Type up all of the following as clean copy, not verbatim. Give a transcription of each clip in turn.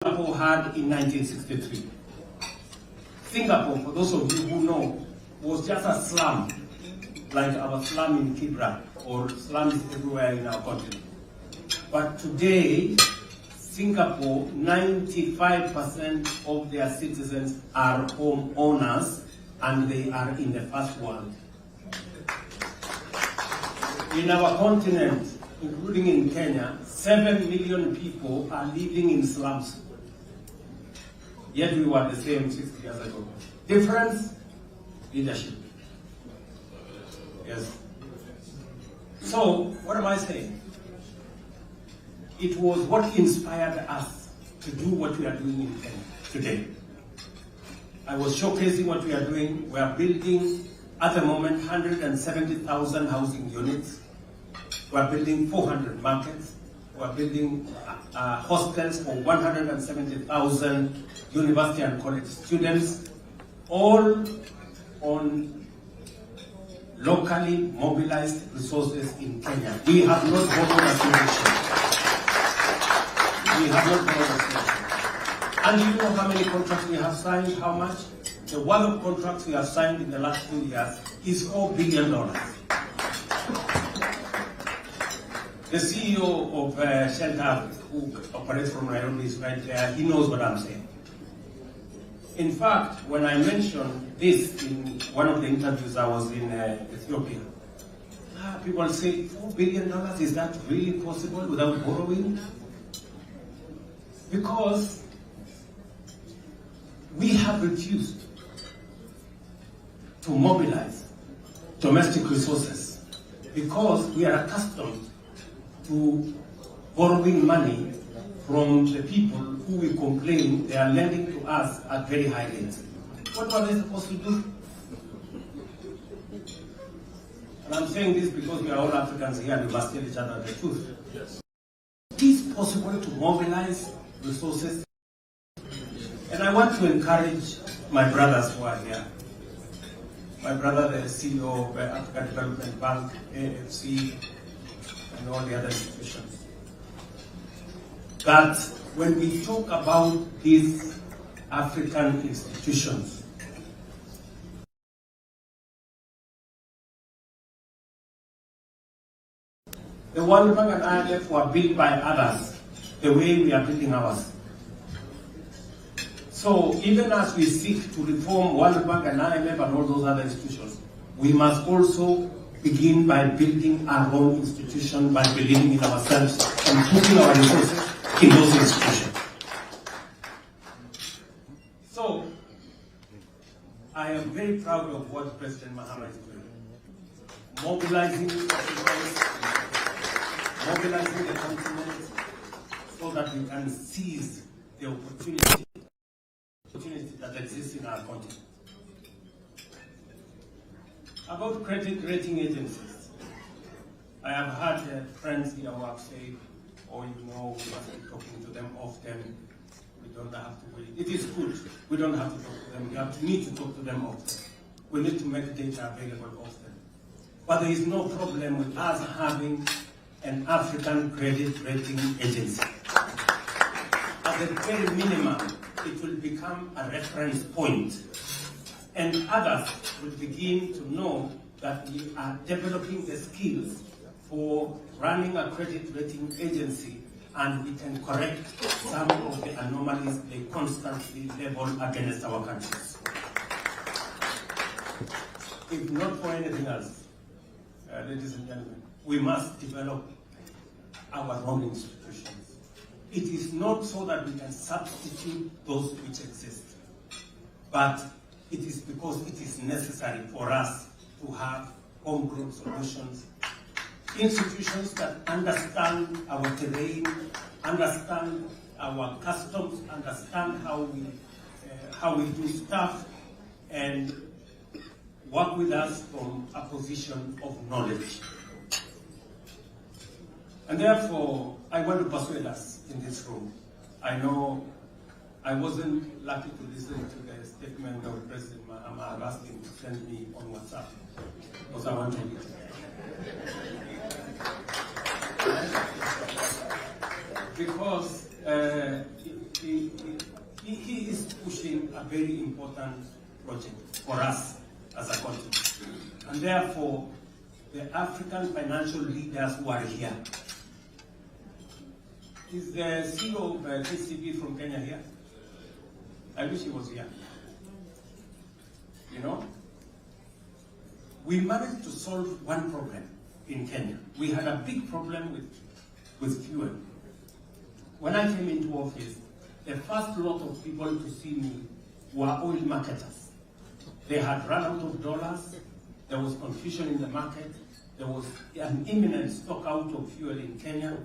Singapore had in 1963. Singapore, for those of you who know, was just a slum, like our slum in Kibra or slums everywhere in our country. But today, Singapore, 95% of their citizens are homeowners and they are in the first world. In our continent, including in Kenya, 7 million people are living in slums. Yet we were the same 60 years ago. Difference? Leadership. Yes. So, what am I saying? It was what inspired us to do what we are doing in Kenya today. I was showcasing what we are doing. We are building, at the moment, 170,000 housing units. We are building 400 markets. We are building hostels for 170,000 university and college students, all on locally mobilized resources in Kenya. We have not borrowed a single shilling. We have not borrowed a single shilling. And you know how many contracts we have signed? How much? The worth of contracts we have signed in the last 2 years is $4 billion. The CEO of Shelter, who operates from Nairobi, is right there. He knows what I'm saying. In fact, when I mentioned this in one of the interviews I was in Ethiopia, people say, $4 billion, is that really possible without borrowing? Because we have refused to mobilize domestic resources because we are accustomed to borrowing money from the people who we complain they are lending to us at very high rates. What were they supposed to do? And I'm saying this because we are all Africans here and we must tell each other the truth. Yes. It is possible to mobilize resources. And I want to encourage my brothers who are here. My brother, the CEO of African Development Bank, AFC, and all the other institutions, that when we talk about these African institutions, the World Bank and IMF were built by others the way we are building ours. So even as we seek to reform World Bank and IMF and all those other institutions, we must also begin by building our own institution, by believing in ourselves and putting our resources in those institutions. So, I am very proud of what President Mahama is doing. Mobilizing the continent so that we can seize the opportunity that exists in our continent. About credit rating agencies, I have had friends here who have said, oh, you know, we must be talking to them often. We don't have to wait. It is good. We don't have to talk to them. We need to talk to them often. We need to make data available often. But there is no problem with us having an African credit rating agency. At the very minimum, it will become a reference point. And others will begin to know that we are developing the skills for running a credit rating agency, and we can correct some of the anomalies they constantly level against our countries. If not for anything else, ladies and gentlemen, we must develop our own institutions. It is not so that we can substitute those which exist, but it is because it is necessary for us to have homegrown solutions, institutions that understand our terrain, understand our customs, understand how we do stuff, and work with us from a position of knowledge. And therefore, I want to persuade us in this room. I know I wasn't lucky to listen to the statement of President Mahama asking to send me on WhatsApp, because I want to read it. Because he is pushing a very important project for us as a country. And therefore, the African financial leaders who are here. Is the CEO of KCB from Kenya here? I wish he was here. You know, we managed to solve one problem in Kenya. We had a big problem with fuel. When I came into office, the first lot of people to see me were oil marketers. They had run out of dollars, there was confusion in the market, there was an imminent stock out of fuel in Kenya,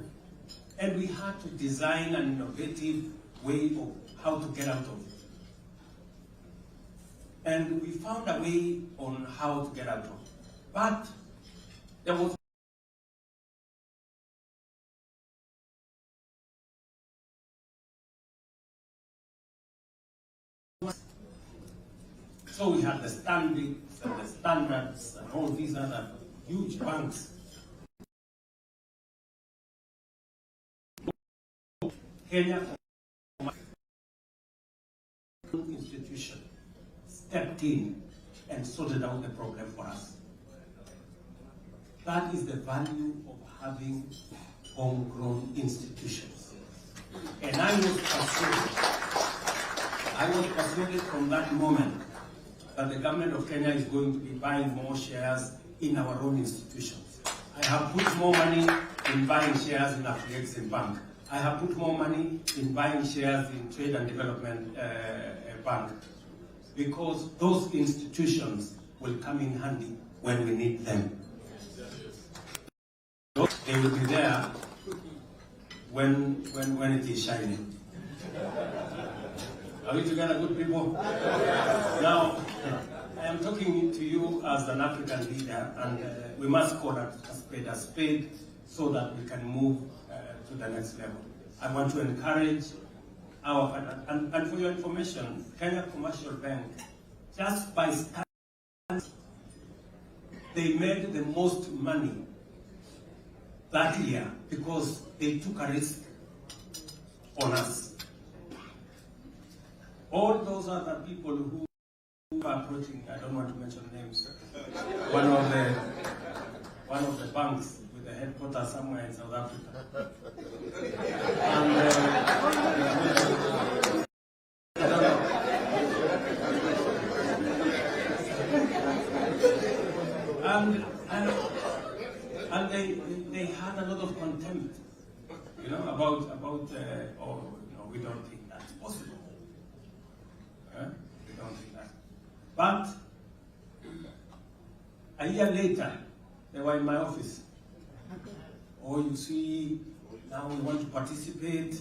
and we had to design an innovative way of how to get out of it. And we found a way on how to get out of it. But there was so we had the Standards and the Standards and all these other huge banks. Kenya institution stepped in and sorted out the problem for us. That is the value of having homegrown institutions. And I was persuaded from that moment that the government of Kenya is going to be buying more shares in our own institutions. I have put more money in buying shares in Afri-Exim Bank. I have put more money in buying shares in Trade and Development Bank, because those institutions will come in handy when we need them. They will be there when it is shining. Are we together, good people? Now, I am talking to you as an African leader, and we must call a spade so that we can move to the next level. I want to encourage our, and for your information, Kenya Commercial Bank, just by starting, they made the most money that year because they took a risk on us. All those other people who are approaching, I don't want to mention names, one of the banks with the headquarters somewhere in South Africa. And they had a lot of contempt, you know, about we don't think that's possible. We don't think that. But a year later, they were in my office. Oh, you see, now we want to participate,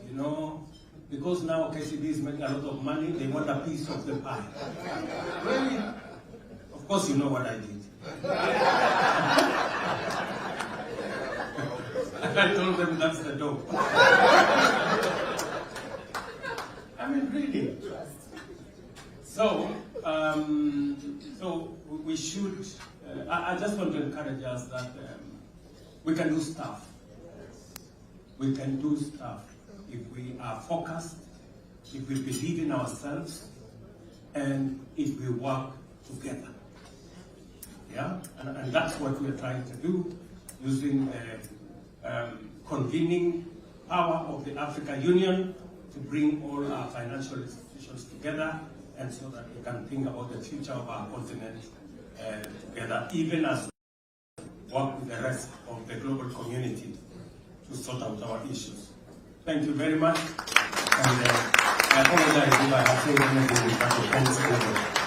you know, because now KCB is making a lot of money, they want a piece of the pie. Really? Of course you know what I did. I told them that's the dope. I mean, really. So we should, I just want to encourage us that we can do stuff. We can do stuff if we are focused, if we believe in ourselves, and if we work together. Yeah, and that's what we're trying to do, using the convening power of the African Union to bring all our financial institutions together, and so that we can think about the future of our continent together, even as we work with the rest of the global community to sort out our issues. Thank you very much, and I apologize if I have said anything that offends anyone.